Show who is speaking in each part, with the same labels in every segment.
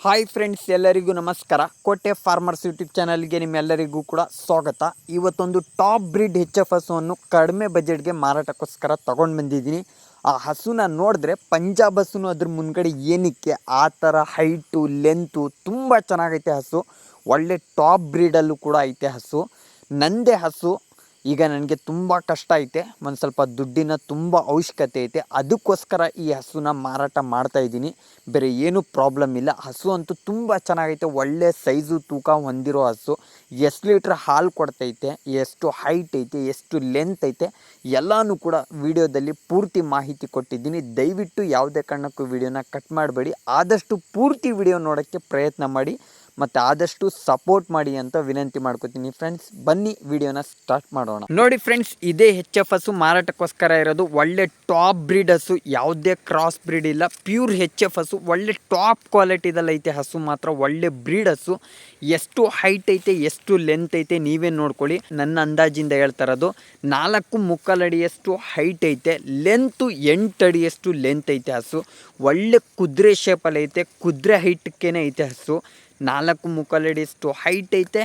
Speaker 1: Hi friends, ಎಲ್ಲರಿಗೂ ನಮಸ್ಕಾರ. ಕೋಟೆ ಫಾರ್ಮರ್ಸ್ ಯೂಟ್ಯೂಬ್ ಚಾನಲ್ಗೆ ನಿಮ್ಮೆಲ್ಲರಿಗೂ ಕೂಡ ಸ್ವಾಗತ. ಇವತ್ತೊಂದು ಟಾಪ್ ಬ್ರೀಡ್ ಎಚ್ ಎಫ್ ಹಸುವನ್ನು ಕಡಿಮೆ ಬಜೆಟ್ಗೆ ಮಾರಾಟಕ್ಕೋಸ್ಕರ ತೊಗೊಂಡು ಬಂದಿದ್ದೀನಿ. ಆ ಹಸುನ ನೋಡಿದ್ರೆ ಪಂಜಾಬ್ ಹಸುನು ಅದ್ರ ಮುನ್ಗಡೆ ಏನಕ್ಕೆ ಆ ಥರ ಹೈಟು ಲೆಂತು ತುಂಬ ಚೆನ್ನಾಗೈತೆ ಹಸು. ಒಳ್ಳೆ ಟಾಪ್ ಬ್ರೀಡಲ್ಲೂ ಕೂಡ ಐತೆ ಹಸು. ನಂದೇ ಹಸು. ಈಗ ನನಗೆ ತುಂಬ ಕಷ್ಟ ಐತೆ, ಒಂದು ಸ್ವಲ್ಪ ದುಡ್ಡಿನ ತುಂಬ ಅವಶ್ಯಕತೆ ಐತೆ. ಅದಕ್ಕೋಸ್ಕರ ಈ ಹಸುನ ಮಾರಾಟ ಮಾಡ್ತಾಯಿದ್ದೀನಿ. ಬೇರೆ ಏನೂ ಪ್ರಾಬ್ಲಮ್ ಇಲ್ಲ. ಹಸು ಅಂತೂ ತುಂಬ ಚೆನ್ನಾಗೈತೆ. ಒಳ್ಳೆ ಸೈಜು ತೂಕ ಹೊಂದಿರೋ ಹಸು. ಎಷ್ಟು ಲೀಟ್ರ್ ಹಾಲು ಕೊಡ್ತೈತೆ, ಎಷ್ಟು ಹೈಟ್ ಐತೆ, ಎಷ್ಟು ಲೆಂತ್ ಐತೆ ಎಲ್ಲನೂ ಕೂಡ ವಿಡಿಯೋದಲ್ಲಿ ಪೂರ್ತಿ ಮಾಹಿತಿ ಕೊಟ್ಟಿದ್ದೀನಿ. ದಯವಿಟ್ಟು ಯಾವುದೇ ಕಾರಣಕ್ಕೂ ವಿಡಿಯೋನ ಕಟ್ ಮಾಡಬೇಡಿ. ಆದಷ್ಟು ಪೂರ್ತಿ ವಿಡಿಯೋ ನೋಡೋಕ್ಕೆ ಪ್ರಯತ್ನ ಮಾಡಿ ಮತ್ತು ಆದಷ್ಟು ಸಪೋರ್ಟ್ ಮಾಡಿ ಅಂತ ವಿನಂತಿ ಮಾಡ್ಕೋತೀನಿ. ಫ್ರೆಂಡ್ಸ್, ಬನ್ನಿ ವಿಡಿಯೋನ ಸ್ಟಾರ್ಟ್ ಮಾಡೋಣ. ನೋಡಿ ಫ್ರೆಂಡ್ಸ್, ಇದೇ ಎಚ್ ಎಫ್ ಹಸು ಮಾರಾಟಕ್ಕೋಸ್ಕರ ಇರೋದು. ಒಳ್ಳೆ ಟಾಪ್ ಬ್ರೀಡ್ ಹಸು, ಯಾವುದೇ ಕ್ರಾಸ್ ಬ್ರೀಡ್ ಇಲ್ಲ, ಪ್ಯೂರ್ ಎಚ್ ಎಫ್ ಹಸು. ಒಳ್ಳೆ ಟಾಪ್ ಕ್ವಾಲಿಟಿದಲ್ಲಿ ಐತೆ ಹಸು ಮಾತ್ರ. ಒಳ್ಳೆ ಬ್ರೀಡ್ ಹಸು. ಎಷ್ಟು ಹೈಟ್ ಐತೆ, ಎಷ್ಟು ಲೆಂತ್ ಐತೆ ನೀವೇ ನೋಡ್ಕೊಳ್ಳಿ. ನನ್ನ ಅಂದಾಜಿಂದ ಹೇಳ್ತಾ ಇರೋದು 4.25 ಅಡಿಯಷ್ಟು ಹೈಟ್ ಐತೆ, ಲೆಂತು 8 ಅಡಿಯಷ್ಟು ಲೆಂತ್ ಐತೆ ಹಸು. ಒಳ್ಳೆ ಕುದುರೆ ಶೇಪಲ್ಲಿ ಐತೆ, ಕುದುರೆ ಹೈಟ್ಕೇನೆ ಐತೆ ಹಸು. 4.25 ಅಡಿಯಷ್ಟು ಹೈಟ್ ಐತೆ,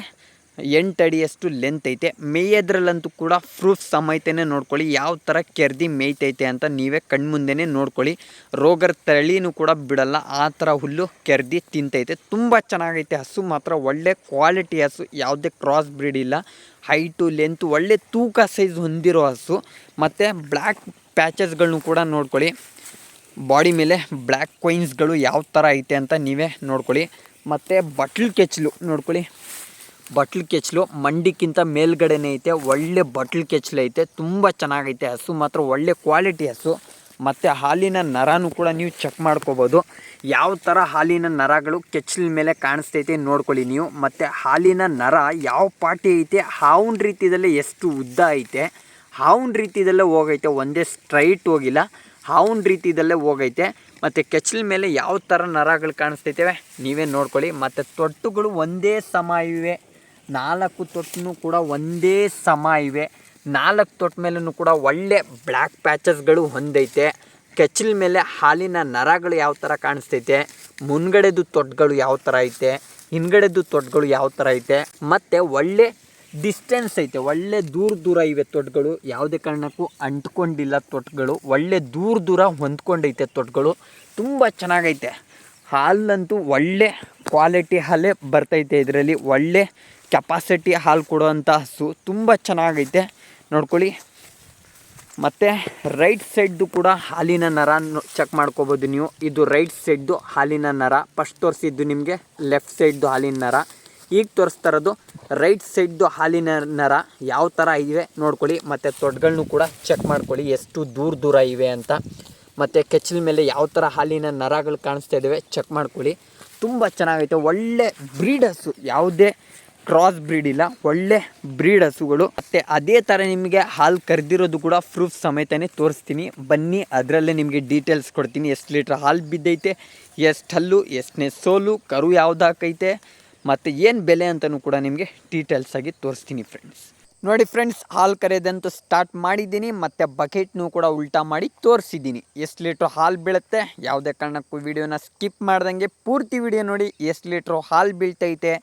Speaker 1: 8 ಅಡಿಯಷ್ಟು ಲೆಂತ್ ಐತೆ. ಮೇಯೋದ್ರಲ್ಲಂತೂ ಕೂಡ ಪ್ರೂಫ್ ಸಮೇತನೇ ನೋಡ್ಕೊಳ್ಳಿ ಯಾವ ಥರ ಕೆರ್ದಿ ಮೇಯ್ತೈತೆ ಅಂತ ನೀವೇ ಕಣ್ಮುಂದೆನೇ ನೋಡ್ಕೊಳ್ಳಿ. ರೋಗರ ತಳಿನೂ ಕೂಡ ಬಿಡಲ್ಲ, ಆ ಥರ ಹುಲ್ಲು ಕೆರ್ದಿ ತಿಂತೈತೆ. ತುಂಬ ಚೆನ್ನಾಗೈತೆ ಹಸು ಮಾತ್ರ. ಒಳ್ಳೆ ಕ್ವಾಲಿಟಿ ಹಸು, ಯಾವುದೇ ಕ್ರಾಸ್ ಬ್ರೀಡ್ ಇಲ್ಲ. ಹೈಟು ಲೆಂತು ಒಳ್ಳೆ ತೂಕ ಸೈಜ್ ಹೊಂದಿರೋ ಹಸು. ಮತ್ತು ಬ್ಲ್ಯಾಕ್ ಪ್ಯಾಚಸ್ಗಳನ್ನೂ ಕೂಡ ನೋಡ್ಕೊಳ್ಳಿ. ಬಾಡಿ ಮೇಲೆ ಬ್ಲ್ಯಾಕ್ ಕೊಯಿನ್ಸ್ಗಳು ಯಾವ ಥರ ಐತೆ ಅಂತ ನೀವೇ ನೋಡ್ಕೊಳ್ಳಿ. ಮತ್ತು ಬಟ್ಲು ಕೆಚ್ಚಲು ನೋಡ್ಕೊಳ್ಳಿ. ಬಟ್ಲು ಕೆಚ್ಚಲು ಮಂಡಿಕ್ಕಿಂತ ಮೇಲ್ಗಡೆನೇ ಐತೆ. ಒಳ್ಳೆ ಬಟ್ಲು ಕೆಚ್ಚಲು ಐತೆ. ತುಂಬ ಚೆನ್ನಾಗೈತೆ ಹಸು ಮಾತ್ರ. ಒಳ್ಳೆ ಕ್ವಾಲಿಟಿ ಹಸು. ಮತ್ತು ಹಾಲಿನ ನರನೂ ಕೂಡ ನೀವು ಚೆಕ್ ಮಾಡ್ಕೋಬೋದು. ಯಾವ ಥರ ಹಾಲಿನ ನರಗಳು ಕೆಚ್ಚಲ ಮೇಲೆ ಕಾಣಿಸ್ತೈತೆ ನೋಡ್ಕೊಳ್ಳಿ ನೀವು. ಮತ್ತು ಹಾಲಿನ ನರ ಯಾವ ಪಾಟಿ ಐತೆ, ಹಾವಿನ ರೀತಿಯಲ್ಲೇ ಎಷ್ಟು ಉದ್ದ ಐತೆ, ಹಾವಿನ ರೀತಿಯಲ್ಲೇ ಹೋಗೈತೆ. ಒಂದೇ ಸ್ಟ್ರೈಟ್ ಹೋಗಿಲ್ಲ, ಹಾವಿನ ರೀತಿಯಲ್ಲೇ ಹೋಗೈತೆ. ಮತ್ತು ಕೆಚ್ಚಲ ಮೇಲೆ ಯಾವ ಥರ ನರಗಳು ಕಾಣಿಸ್ತೈತವೆ ನೀವೇ ನೋಡ್ಕೊಳ್ಳಿ. ಮತ್ತು ತೊಟ್ಟುಗಳು ಒಂದೇ ಸಮ ಇವೆ. 4 ತೊಟ್ಟೂ ಕೂಡ ಒಂದೇ ಸಮ ಇವೆ. 4 ತೊಟ್ಟ ಮೇಲೂ ಕೂಡ ಒಳ್ಳೆ ಬ್ಲ್ಯಾಕ್ ಪ್ಯಾಚಸ್ಗಳು ಹೊಂದೈತೆ. ಕೆಚ್ಚಲ ಮೇಲೆ ಹಾಲಿನ ನರಗಳು ಯಾವ ಥರ ಕಾಣಿಸ್ತೈತೆ, ಮುನ್ಗಡೆದು ತೊಟ್ಟುಗಳು ಯಾವ ಥರ ಐತೆ, ಹಿಂದ್ಗಡೆದು ತೊಟ್ಟುಗಳು ಯಾವ ಥರ ಐತೆ, ಮತ್ತು ಒಳ್ಳೆ ಡಿಸ್ಟೆನ್ಸ್ ಐತೆ. ಒಳ್ಳೆ ದೂರ ಇವೆ ತೊಟ್ಟುಗಳು. ಯಾವುದೇ ಕಾರಣಕ್ಕೂ ಅಂಟ್ಕೊಂಡಿಲ್ಲ ತೊಟ್ಟುಗಳು. ಒಳ್ಳೆ ದೂರ ಹೊಂದ್ಕೊಂಡೈತೆ ತೊಟ್ಟುಗಳು. ತುಂಬ ಚೆನ್ನಾಗೈತೆ. ಹಾಲಂತೂ ಒಳ್ಳೆ ಕ್ವಾಲಿಟಿ ಹಾಲೇ ಬರ್ತೈತೆ ಇದರಲ್ಲಿ. ಒಳ್ಳೆ ಕೆಪಾಸಿಟಿ ಹಾಲು ಕೊಡುವಂಥ ಹಸು. ತುಂಬ ಚೆನ್ನಾಗೈತೆ ನೋಡ್ಕೊಳ್ಳಿ. ಮತ್ತು ರೈಟ್ ಸೈಡ್ದು ಕೂಡ ಹಾಲಿನ ನರ ಚೆಕ್ ಮಾಡ್ಕೋಬೋದು ನೀವು. ಇದು ರೈಟ್ ಸೈಡ್ದು ಹಾಲಿನ ನರ. ಫಸ್ಟ್ ತೋರಿಸಿದ್ದು ನಿಮಗೆ ಲೆಫ್ಟ್ ಸೈಡ್ದು ಹಾಲಿನ ನರ. ಈಗ ತೋರಿಸ್ತಾ ಇರೋದು ರೈಟ್ ಸೈಡ್ದು ಹಾಲಿನ ನರ ಯಾವ ಥರ ಇವೆ ನೋಡ್ಕೊಳ್ಳಿ. ಮತ್ತು ತೊಟ್ಟುಗಳನ್ನೂ ಕೂಡ ಚೆಕ್ ಮಾಡ್ಕೊಳ್ಳಿ ಎಷ್ಟು ದೂರ ಇವೆ ಅಂತ. ಮತ್ತು ಕೆಚ್ಚಲ ಮೇಲೆ ಯಾವ ಥರ ಹಾಲಿನ ನರಗಳು ಕಾಣಿಸ್ತಾ ಇದ್ದಾವೆ ಚೆಕ್ ಮಾಡ್ಕೊಳ್ಳಿ. ತುಂಬ ಚೆನ್ನಾಗೈತೆ. ಒಳ್ಳೆ ಬ್ರೀಡ್ ಹಸು, ಯಾವುದೇ ಕ್ರಾಸ್ ಬ್ರೀಡ್ ಇಲ್ಲ. ಒಳ್ಳೆ ಬ್ರೀಡ್ ಹಸುಗಳು. ಮತ್ತು ಅದೇ ಥರ ನಿಮಗೆ ಹಾಲು ಕರೆದಿರೋದು ಕೂಡ ಪ್ರೂಫ್ ಸಮೇತನೇ ತೋರಿಸ್ತೀನಿ. ಬನ್ನಿ, ಅದರಲ್ಲೇ ನಿಮಗೆ ಡೀಟೇಲ್ಸ್ ಕೊಡ್ತೀನಿ. ಎಷ್ಟು ಲೀಟ್ರ್ ಹಾಲು ಬಿದ್ದೈತೆ, ಎಷ್ಟು ಹಲ್ಲು, ಎಷ್ಟನೇ ಸೋಲು, ಕರು ಯಾವುದಾಕೈತೆ, ಮತ್ತು ಏನು ಬೆಲೆ ಅಂತಲೂ ಕೂಡ ನಿಮಗೆ ಡೀಟೇಲ್ಸಾಗಿ ತೋರಿಸ್ತೀನಿ ಫ್ರೆಂಡ್ಸ್. ನೋಡಿ ಫ್ರೆಂಡ್ಸ್, ಹಾಲು ಕರೆಯೋದಂತೂ ಸ್ಟಾರ್ಟ್ ಮಾಡಿದ್ದೀನಿ. ಮತ್ತು ಬಕೆಟ್ನೂ ಕೂಡ ಉಲ್ಟಾ ಮಾಡಿ ತೋರಿಸಿದ್ದೀನಿ. ಎಷ್ಟು ಲೀಟ್ರ್ ಹಾಲು ಬೀಳುತ್ತೆ. ಯಾವುದೇ ಕಾರಣಕ್ಕೂ ವಿಡಿಯೋನ ಸ್ಕಿಪ್ ಮಾಡ್ದಂಗೆ ಪೂರ್ತಿ ವಿಡಿಯೋ ನೋಡಿ. ಎಷ್ಟು ಲೀಟ್ರ್ ಹಾಲು ಬೀಳ್ತೈತೆ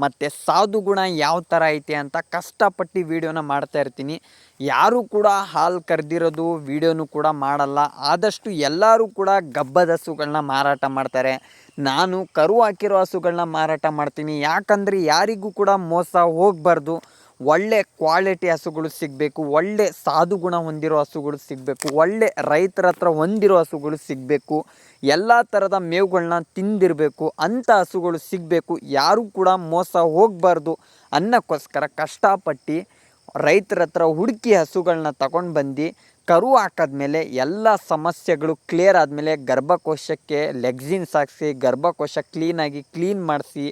Speaker 1: ಮತ್ತು ಸಾಧು ಗುಣ ಯಾವ ಥರ ಐತೆ ಅಂತ ಕಷ್ಟಪಟ್ಟು ವಿಡಿಯೋನ ಮಾಡ್ತಾ ಇರ್ತೀನಿ. ಯಾರೂ ಕೂಡ ಹಾಲು ಕರೆದಿರೋದು ವಿಡಿಯೋನೂ ಕೂಡ ಮಾಡಲ್ಲ. ಆದಷ್ಟು ಎಲ್ಲರೂ ಕೂಡ ಗಬ್ಬದ ಹಸುಗಳನ್ನ ಮಾರಾಟ ಮಾಡ್ತಾರೆ. ನಾನು ಕರು ಹಾಕಿರೋ ಹಸುಗಳನ್ನ ಮಾರಾಟ ಮಾಡ್ತೀನಿ. ಯಾಕಂದರೆ ಯಾರಿಗೂ ಕೂಡ ಮೋಸ ಹೋಗಬಾರ್ದು. ಒಳ್ಳೆ ಕ್ವಾಲಿಟಿ ಹಸುಗಳು ಸಿಗಬೇಕು. ಒಳ್ಳೆ ಸಾಧು ಗುಣ ಹೊಂದಿರೋ ಹಸುಗಳು ಸಿಗಬೇಕು. ಒಳ್ಳೆ ರೈತರ ಹತ್ರ ಹೊಂದಿರೋ ಹಸುಗಳು ಸಿಗಬೇಕು. ಎಲ್ಲ ಥರದ ಮೇವುಗಳನ್ನ ತಿಂದಿರಬೇಕು ಅಂಥ ಹಸುಗಳು ಸಿಗಬೇಕು. ಯಾರೂ ಕೂಡ ಮೋಸ ಹೋಗಬಾರ್ದು ಅನ್ನೋಕ್ಕೋಸ್ಕರ ಕಷ್ಟಪಟ್ಟು ರೈತರ ಹತ್ರ ಹುಡುಕಿ ಹಸುಗಳನ್ನ ತಗೊಂಡು ಬಂದು ಕರು ಹಾಕಿದ್ಮೇಲೆ ಎಲ್ಲ ಸಮಸ್ಯೆಗಳು ಕ್ಲಿಯರ್ ಆದಮೇಲೆ ಗರ್ಭಕೋಶಕ್ಕೆ ಲೆಗ್ಸಿನ್ಸ್ ಹಾಕಿಸಿ ಗರ್ಭಕೋಶ ಕ್ಲೀನ್ ಮಾಡಿಸಿ,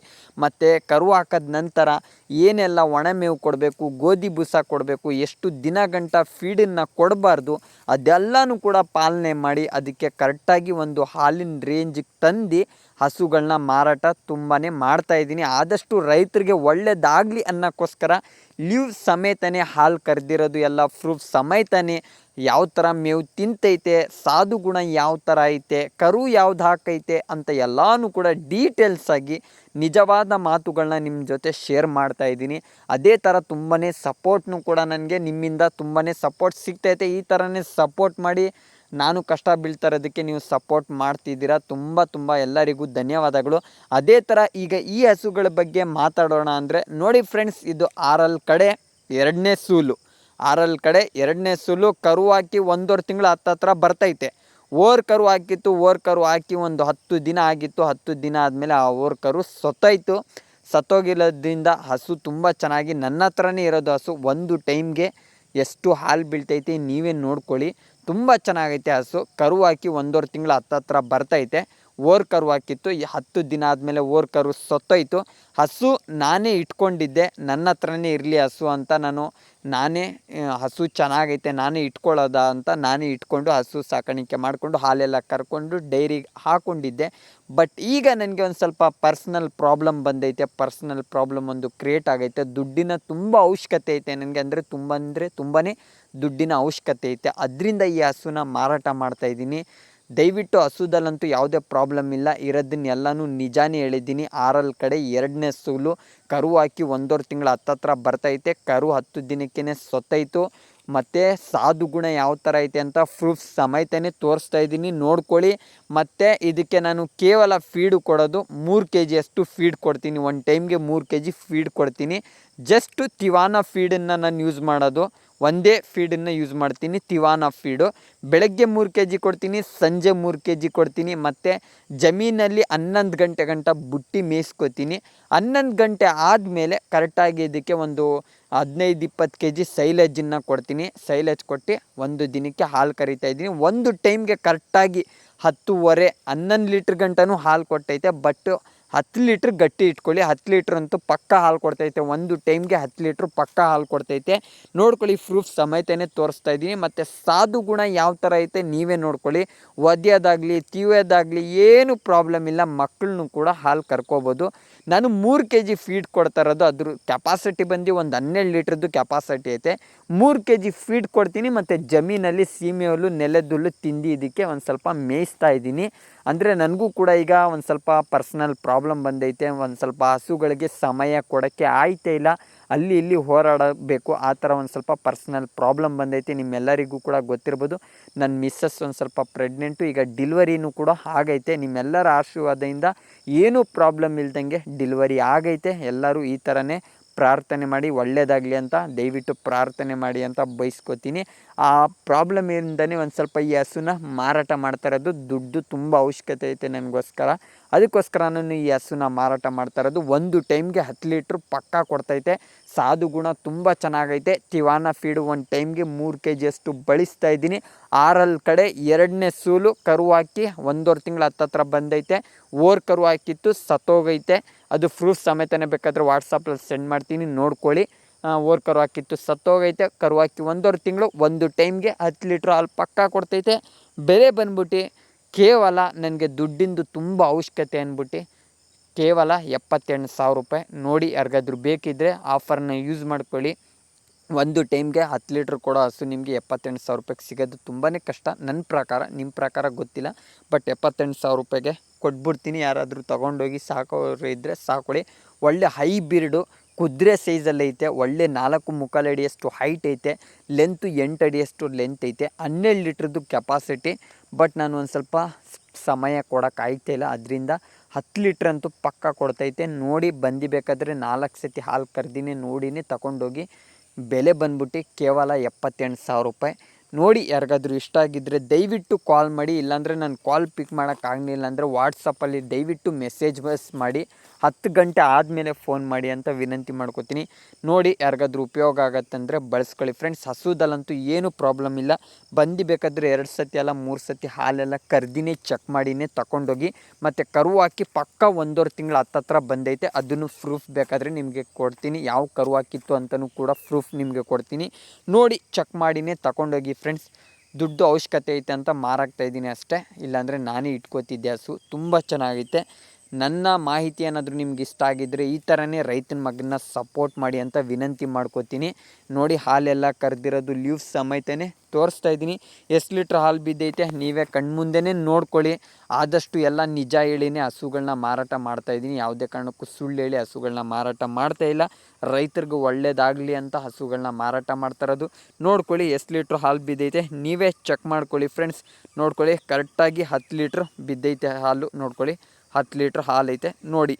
Speaker 1: ಮತ್ತು ಕರು ಹಾಕಿದ ನಂತರ ಏನೆಲ್ಲ ಒಣಮೇವು ಕೊಡಬೇಕು, ಗೋಧಿ ಬೂಸ ಕೊಡಬೇಕು, ಎಷ್ಟು ದಿನ ಗಂಟ ಫೀಡನ್ನು ಕೊಡಬಾರ್ದು ಅದೆಲ್ಲನೂ ಕೂಡ ಪಾಲನೆ ಮಾಡಿ ಅದಕ್ಕೆ ಕರೆಕ್ಟಾಗಿ ಒಂದು ಹಾಲಿನ ರೇಂಜಿಗೆ ತಂದು ಹಸುಗಳನ್ನ ಮಾರಾಟ ತುಂಬಾ ಮಾಡ್ತಾಯಿದ್ದೀನಿ. ಆದಷ್ಟು ರೈತರಿಗೆ ಒಳ್ಳೆಯದಾಗಲಿ ಅನ್ನೋಕ್ಕೋಸ್ಕರ ಲೀವ್ ಸಮೇತನೇ ಹಾಲು ಕರೆದಿರೋದು, ಎಲ್ಲ ಪ್ರೂಫ್ ಸಮೇತನೇ ಯಾವ ಥರ ಮೇವು ತಿಂತೈತೆ, ಸಾಧು ಗುಣ ಯಾವ ಥರ ಐತೆ, ಕರು ಯಾವ್ದು ಹಾಕೈತೆ ಅಂತ ಎಲ್ಲನೂ ಕೂಡ ಡೀಟೇಲ್ಸಾಗಿ ನಿಜವಾದ ಮಾತುಗಳನ್ನ ನಿಮ್ಮ ಜೊತೆ ಶೇರ್ ಮಾಡ್ತಾಯಿದ್ದೀನಿ. ಅದೇ ಥರ ತುಂಬಾ ಸಪೋರ್ಟ್ನೂ ಕೂಡ ನನಗೆ ನಿಮ್ಮಿಂದ ತುಂಬಾ ಸಪೋರ್ಟ್ ಸಿಗ್ತೈತೆ. ಈ ಥರನೇ ಸಪೋರ್ಟ್ ಮಾಡಿ ನಾನು ಕಷ್ಟ ಬೀಳ್ತಾ ಇರೋದಕ್ಕೆ ನೀವು ಸಪೋರ್ಟ್ ಮಾಡ್ತಿದ್ದೀರಾ. ತುಂಬ ಎಲ್ಲರಿಗೂ ಧನ್ಯವಾದಗಳು. ಅದೇ ಥರ ಈಗ ಈ ಹಸುಗಳ ಬಗ್ಗೆ ಮಾತಾಡೋಣ ಅಂದರೆ ನೋಡಿ ಫ್ರೆಂಡ್ಸ್, ಇದು ಆರಲ್ ಕಡೆ ಎರಡನೇ ಸೂಲು. ಎರಡನೇ ಸೂಲು ಕರು ಹಾಕಿ 1.5 ತಿಂಗಳು ಹತ್ತತ್ರ ಬರ್ತೈತೆ. ಓರ್ ಕರು ಹಾಕಿತ್ತು. ಓರ್ ಕರು ಹಾಕಿ ಒಂದು 10 ದಿನ ಆಗಿತ್ತು. 10 ದಿನ ಆದಮೇಲೆ ಆ ಓರ್ ಕರು ಸತ್ತೋಯ್ತು. ಸತ್ತೋಗಿರೋದ್ರಿಂದ ಹಸು ತುಂಬ ಚೆನ್ನಾಗಿ ನನ್ನ ಹತ್ರನೇ ಇರೋದು ಹಸು. ಒಂದು ಟೈಮ್ಗೆ ಎಷ್ಟು ಹಾಲು ಬೀಳ್ತೈತೆ ನೀವೇ ನೋಡ್ಕೊಳ್ಳಿ. ತುಂಬ ಚೆನ್ನಾಗೈತೆ ಹಸು. ಕರು ಹಾಕಿ 1.5 ತಿಂಗಳು ಹತ್ತತ್ರ ಬರ್ತೈತೆ. ಓರ್ ಕರು ಹಾಕಿತ್ತು. 10 ದಿನ ಆದಮೇಲೆ ಓರ್ ಕರು ಸತ್ತೋಯ್ತು. ಹಸು ನಾನೇ ಇಟ್ಕೊಂಡಿದ್ದೆ, ನನ್ನ ಹತ್ರನೇ ಇರಲಿ ಹಸು ಅಂತ ನಾನೇ ಹಸು ಚೆನ್ನಾಗೈತೆ ನಾನೇ ಇಟ್ಕೊಳ್ಳೋದ ಅಂತ ನಾನೇ ಇಟ್ಕೊಂಡು ಹಸು ಸಾಕಾಣಿಕೆ ಮಾಡಿಕೊಂಡು ಹಾಲೆಲ್ಲ ಕರ್ಕೊಂಡು ಡೈರಿಗೆ ಹಾಕ್ಕೊಂಡಿದ್ದೆ. ಬಟ್ ಈಗ ನನಗೆ ಒಂದು ಸ್ವಲ್ಪ ಪರ್ಸ್ನಲ್ ಪ್ರಾಬ್ಲಮ್ ಬಂದೈತೆ. ಪರ್ಸ್ನಲ್ ಪ್ರಾಬ್ಲಮ್ ಒಂದು ಕ್ರಿಯೇಟ್ ಆಗೈತೆ. ದುಡ್ಡಿನ ತುಂಬ ಅವಶ್ಯಕತೆ ಐತೆ ನನಗೆ, ಅಂದರೆ ತುಂಬಾ ದುಡ್ಡಿನ ಅವಶ್ಯಕತೆ ಐತೆ. ಅದರಿಂದ ಈ ಹಸುನ ಮಾರಾಟ ಮಾಡ್ತಾಯಿದ್ದೀನಿ. ದಯವಿಟ್ಟು ಹಸುದಲ್ಲಂತೂ ಯಾವುದೇ ಪ್ರಾಬ್ಲಮ್ ಇಲ್ಲ. ಇರೋದನ್ನೆಲ್ಲನೂ ನಿಜಾನೇ ಹೇಳಿದ್ದೀನಿ. ಆರಲ್ ಕಡೆ ಎರಡನೇ ಸೂಲು ಕರು ಹಾಕಿ 1.5 ತಿಂಗಳು ಹತ್ತತ್ರ ಬರ್ತೈತೆ. ಕರು 10 ದಿನಕ್ಕೇ ಸತ್ತೈತು. ಮತ್ತು ಸಾಧು ಗುಣ ಯಾವ ಥರ ಐತೆ ಅಂತ ಪ್ರೂಫ್ ಸಮೇತನೇ ತೋರಿಸ್ತಾ ಇದ್ದೀನಿ, ನೋಡ್ಕೊಳ್ಳಿ. ಮತ್ತು ಇದಕ್ಕೆ ನಾನು ಕೇವಲ ಫೀಡು ಕೊಡೋದು 3 kg ಅಷ್ಟು ಫೀಡ್ ಕೊಡ್ತೀನಿ. ಒಂದು ಟೈಮ್ಗೆ 3 kg ಫೀಡ್ ಕೊಡ್ತೀನಿ. ಜಸ್ಟು ತಿವಾನ ಫೀಡನ್ನು ನಾನು ಯೂಸ್ ಮಾಡೋದು, ಒಂದೇ ಫೀಡನ್ನು ಯೂಸ್ ಮಾಡ್ತೀನಿ, ತಿವಾನ ಫೀಡು. ಬೆಳಗ್ಗೆ 3 kg ಕೊಡ್ತೀನಿ, ಸಂಜೆ 3 kg ಕೊಡ್ತೀನಿ. ಮತ್ತು ಜಮೀನಲ್ಲಿ 11 ಗಂಟೆ ಗಂಟ ಬುಟ್ಟಿ ಮೇಯಿಸ್ಕೊತೀನಿ. 11 ಗಂಟೆ ಆದಮೇಲೆ ಕರೆಕ್ಟಾಗಿ ಇದಕ್ಕೆ ಒಂದು 15-20 kg ಸೈಲೇಜನ್ನು ಕೊಡ್ತೀನಿ. ಸೈಲೇಜ್ ಕೊಟ್ಟು ಒಂದು ದಿನಕ್ಕೆ ಹಾಲು ಕರಿತಾ ಇದ್ದೀನಿ. ಒಂದು ಟೈಮ್ಗೆ ಕರೆಕ್ಟಾಗಿ 10:30 11 ಲೀಟ್ರ್ ಗಂಟನೂ ಹಾಲು ಕೊಟ್ಟೈತೆ. ಬಟ್ 10 ಲೀಟ್ರ್ ಗಟ್ಟಿ ಇಟ್ಕೊಳ್ಳಿ. 10 ಲೀಟ್ರ್ ಅಂತೂ ಪಕ್ಕ ಹಾಲು ಕೊಡ್ತೈತೆ. ಒಂದು ಟೈಮ್ಗೆ 10 ಲೀಟ್ರ್ ಪಕ್ಕ ಹಾಲು ಕೊಡ್ತೈತೆ. ನೋಡ್ಕೊಳ್ಳಿ, ಪ್ರೂಫ್ ಸಮೇತನೇ ತೋರಿಸ್ತಾ ಇದ್ದೀನಿ. ಮತ್ತು ಸಾಧು ಗುಣ ಯಾವ ಥರ ಐತೆ ನೀವೇ ನೋಡ್ಕೊಳ್ಳಿ. ಒದೆಯೋದಾಗಲಿ ತೀಯೋದಾಗಲಿ ಏನು ಪ್ರಾಬ್ಲಮ್ ಇಲ್ಲ. ಮಕ್ಕಳನ್ನು ಕೂಡ ಹಾಲು ಕರ್ಕೋಬೋದು. ನಾನು 3 kg ಫೀಡ್ ಕೊಡ್ತಾ ಇರೋದು. ಅದ್ರ ಕೆಪಾಸಿಟಿ ಬಂದು ಒಂದು 12 ಲೀಟ್ರದ್ದು ಕೆಪಾಸಿಟಿ ಐತೆ. 3 kg ಫೀಡ್ ಕೊಡ್ತೀನಿ. ಮತ್ತು ಜಮೀನಲ್ಲಿ ಸೀಮೆ ಹುಲ್ಲು ನೆಲದ ಹುಲ್ಲು ತಿಂದು ಇದಕ್ಕೆ ಒಂದು ಸ್ವಲ್ಪ ಮೇಯಿಸ್ತಾ ಇದ್ದೀನಿ. ಅಂದರೆ ನನಗೂ ಕೂಡ ಈಗ ಒಂದು ಸ್ವಲ್ಪ ಪರ್ಸ್ನಲ್ ಪ್ರಾಬ್ಲಮ್ ಬಂದೈತೆ. ಒಂದು ಸ್ವಲ್ಪ ಹಸುಗಳಿಗೆ ಸಮಯ ಕೊಡೋಕ್ಕೆ ಆಯ್ತೇ ಇಲ್ಲ. ಅಲ್ಲಿ ಇಲ್ಲಿ ಹೋರಾಡಬೇಕು. ಆ ಥರ ಒಂದು ಸ್ವಲ್ಪ ಪರ್ಸ್ನಲ್ ಪ್ರಾಬ್ಲಮ್ ಬಂದೈತೆ. ನಿಮ್ಮೆಲ್ಲರಿಗೂ ಕೂಡ ಗೊತ್ತಿರ್ಬೋದು. ನನ್ನ ಮಿಸ್ಸಸ್ ಒಂದು ಸ್ವಲ್ಪ ಪ್ರೆಗ್ನೆಂಟು, ಈಗ ಡಿಲ್ವರಿನೂ ಕೂಡ ಆಗೈತೆ. ನಿಮ್ಮೆಲ್ಲರ ಆಶೀರ್ವಾದದಿಂದ ಏನೂ ಪ್ರಾಬ್ಲಮ್ ಇಲ್ದಂಗೆ ಡಿಲ್ವರಿ ಆಗೈತೆ. ಎಲ್ಲರೂ ಈ ಥರನೇ ಪ್ರಾರ್ಥನೆ ಮಾಡಿ ಒಳ್ಳೆಯದಾಗಲಿ ಅಂತ ದಯವಿಟ್ಟು ಪ್ರಾರ್ಥನೆ ಮಾಡಿ ಅಂತ ಬಯಸ್ಕೊತೀನಿ. ಆ ಪ್ರಾಬ್ಲಮಿಂದನೇ ಒಂದು ಸ್ವಲ್ಪ ಈ ಹಸುನ ಮಾರಾಟ ಮಾಡ್ತಾ ಇರೋದು. ದುಡ್ಡು ತುಂಬ ಅವಶ್ಯಕತೆ ಐತೆ ನನಗೋಸ್ಕರ. ಅದಕ್ಕೋಸ್ಕರ ನಾನು ಈ ಹಸುನ ಮಾರಾಟ ಮಾಡ್ತಾ ಇರೋದು. ಒಂದು ಟೈಮ್ಗೆ 10 ಲೀಟ್ರ್ ಪಕ್ಕ ಕೊಡ್ತೈತೆ. ಸಾಧು ಗುಣ ತುಂಬ ಚೆನ್ನಾಗೈತೆ. ತಿವಾನ ಫೀಡು ಒಂದು ಟೈಮ್ಗೆ 3 kg ಅಷ್ಟು ಬಳಸ್ತಾ ಇದ್ದೀನಿ. ಆರಲ್ ಕಡೆ ಎರಡನೇ ಸೂಲು ಕರು ಹಾಕಿ 1.5 ತಿಂಗಳು ಹತ್ತತ್ರ ಬಂದೈತೆ. ಓರ್ ಕರು ಹಾಕಿತ್ತು, ಸತ್ತೋಗೈತೆ. ಅದು ಪ್ರೂಫ್ ಸಮೇತನೇ ಬೇಕಾದರೆ ವಾಟ್ಸಪ್ಪಲ್ಲಿ ಸೆಂಡ್ ಮಾಡ್ತೀನಿ, ನೋಡ್ಕೊಳ್ಳಿ. ಓರ್ ಕರು ಹಾಕಿತ್ತು, ಸತ್ತೋಗೈತೆ. ಕರು ಹಾಕಿ 1.5 ತಿಂಗಳು ಒಂದು ಟೈಮ್ಗೆ 10 ಲೀಟ್ರ್ ಹಾಲು ಪಕ್ಕ ಕೊಡ್ತೈತೆ. ಬೆಲೆ ಬಂದ್ಬಿಟ್ಟು ಕೇವಲ ನನಗೆ ದುಡ್ಡಿಂದು ತುಂಬ ಅವಶ್ಯಕತೆ ಅಂದ್ಬಿಟ್ಟು ಕೇವಲ 78,000 ರೂಪಾಯಿ. ನೋಡಿ, ಯಾರಿಗಾದ್ರೂ ಬೇಕಿದ್ದರೆ ಆಫರ್ನ ಯೂಸ್ ಮಾಡ್ಕೊಳ್ಳಿ. ಒಂದು ಟೈಮ್ಗೆ 10 ಲೀಟ್ರ್ ಕೊಡೋ ಹಸು ನಿಮಗೆ 78,000 ರೂಪಾಯಿಗೆ ಸಿಗೋದು ತುಂಬಾ ಕಷ್ಟ ನನ್ನ ಪ್ರಕಾರ. ನಿಮ್ಮ ಪ್ರಕಾರ ಗೊತ್ತಿಲ್ಲ. ಬಟ್ 78,000 ರೂಪಾಯಿಗೆ ಕೊಟ್ಬಿಡ್ತೀನಿ. ಯಾರಾದರೂ ತೊಗೊಂಡೋಗಿ ಸಾಕೋರು ಇದ್ದರೆ ಸಾಕೊಳ್ಳಿ. ಒಳ್ಳೆ ಹೈ ಬಿರ್ಡು ಕುದುರೆ ಸೈಜಲ್ಲಿ ಐತೆ. ಒಳ್ಳೆ 4.25 ಅಡಿಯಷ್ಟು ಹೈಟ್ ಐತೆ. ಲೆಂತು 8 ಅಡಿಯಷ್ಟು ಲೆಂತ್ ಐತೆ. 12 ಲೀಟ್ರದ್ದು ಕೆಪಾಸಿಟಿ. ಬಟ್ ನಾನು ಒಂದು ಸ್ವಲ್ಪ ಸಮಯ ಕೊಡೋಕ್ಕಾಗ್ತಾ ಇಲ್ಲ. ಅದರಿಂದ 10 ಲೀಟ್ರ್ ಅಂತೂ ಪಕ್ಕ ಕೊಡ್ತೈತೆ. ನೋಡಿ, ಬೇಕಾದರೆ 4 ಸತಿ ಹಾಲು ಕರೆದಿನೇ ನೋಡಿನೇ ತಗೊಂಡೋಗಿ. ಬೆಲೆ ಬಂದ್ಬಿಟ್ಟು ಕೇವಲ 78,000 ರೂಪಾಯಿ. ನೋಡಿ, ಯಾರಿಗಾದ್ರೂ ಇಷ್ಟ ಆಗಿದ್ದರೆ ದಯವಿಟ್ಟು ಕಾಲ್ ಮಾಡಿ. ಇಲ್ಲಾಂದರೆ ನಾನು ಕಾಲ್ ಪಿಕ್ ಮಾಡೋಕ್ಕಾಗಲಿಲ್ಲ ಅಂದರೆ ವಾಟ್ಸಪ್ಪಲ್ಲಿ ದಯವಿಟ್ಟು ಮೆಸೇಜ್ ಮಾಡಿ 10 ಗಂಟೆ ಆದಮೇಲೆ ಫೋನ್ ಮಾಡಿ ಅಂತ ವಿನಂತಿ ಮಾಡ್ಕೋತೀನಿ. ನೋಡಿ, ಯಾರಿಗಾದ್ರೂ ಉಪಯೋಗ ಆಗತ್ತಂದರೆ ಬಳಸ್ಕೊಳ್ಳಿ ಫ್ರೆಂಡ್ಸ್. ಹಸುದಲ್ಲಂತೂ ಏನೂ ಪ್ರಾಬ್ಲಮ್ ಇಲ್ಲ. ಬೇಕಾದರೆ 2 ಸತಿ ಅಲ್ಲ 3 ಸತಿ ಹಾಲೆಲ್ಲ ಕರ್ದಿನೇ ಚೆಕ್ ಮಾಡಿನೇ ತಗೊಂಡೋಗಿ. ಮತ್ತು ಕರು ಹಾಕಿ ಪಕ್ಕ 1.5 ತಿಂಗಳು ಹತ್ತತ್ರ ಬಂದೈತೆ. ಅದನ್ನು ಪ್ರೂಫ್ ಬೇಕಾದರೆ ನಿಮಗೆ ಕೊಡ್ತೀನಿ. ಯಾವ ಕರು ಹಾಕಿತ್ತು ಅಂತಲೂ ಕೂಡ ಪ್ರೂಫ್ ನಿಮಗೆ ಕೊಡ್ತೀನಿ. ನೋಡಿ, ಚೆಕ್ ಮಾಡಿನೇ ತಗೊಂಡೋಗಿ ಫ್ರೆಂಡ್ಸ್. ದುಡ್ಡು ಅವಶ್ಯಕತೆ ಐತೆ ಅಂತ ಮಾರಾಕ್ತಾಯಿದ್ದೀನಿ ಅಷ್ಟೇ, ಇಲ್ಲಾಂದರೆ ನಾನೇ ಇಟ್ಕೋತಿದ್ದೆ ಹಸು. ತುಂಬ ಚೆನ್ನಾಗೈತೆ. ನನ್ನ ಮಾಹಿತಿ ಏನಾದರೂ ನಿಮ್ಗೆ ಇಷ್ಟ ಆಗಿದ್ದರೆ ಈ ಥರನೇ ರೈತನ ಮಗನ ಸಪೋರ್ಟ್ ಮಾಡಿ ಅಂತ ವಿನಂತಿ ಮಾಡ್ಕೋತೀನಿ. ನೋಡಿ ಹಾಲೆಲ್ಲ ಕರೆದಿರೋದು ಲೀವ್ಸ್ ಸಮೇತನೇ ತೋರಿಸ್ತಾ ಇದ್ದೀನಿ. ಎಷ್ಟು ಲೀಟ್ರ್ ಹಾಲು ಬಿದ್ದೈತೆ ನೀವೇ ಕಣ್ಮುಂದೆನೇ ನೋಡ್ಕೊಳ್ಳಿ. ಆದಷ್ಟು ಎಲ್ಲ ನಿಜ ಹೇಳಿನೇ ಹಸುಗಳನ್ನ ಮಾರಾಟ ಮಾಡ್ತಾಯಿದ್ದೀನಿ. ಯಾವುದೇ ಕಾರಣಕ್ಕೂ ಸುಳ್ಳು ಹೇಳಿ ಹಸುಗಳನ್ನ ಮಾರಾಟ ಮಾಡ್ತಾಯಿಲ್ಲ. ರೈತರಿಗೂ ಒಳ್ಳೇದಾಗಲಿ ಅಂತ ಹಸುಗಳನ್ನ ಮಾರಾಟ ಮಾಡ್ತಾಯಿರೋದು. ನೋಡ್ಕೊಳ್ಳಿ ಎಷ್ಟು ಲೀಟ್ರ್ ಹಾಲು ಬಿದ್ದೈತೆ ನೀವೇ ಚೆಕ್ ಮಾಡ್ಕೊಳ್ಳಿ ಫ್ರೆಂಡ್ಸ್. ನೋಡ್ಕೊಳ್ಳಿ ಕರೆಕ್ಟಾಗಿ 10 ಲೀಟ್ರ್ ಬಿದ್ದೈತೆ ಹಾಲು. ನೋಡ್ಕೊಳ್ಳಿ 10 ಲೀಟ್ರ್ ಹಾಲು ಐತೆ ನೋಡಿ.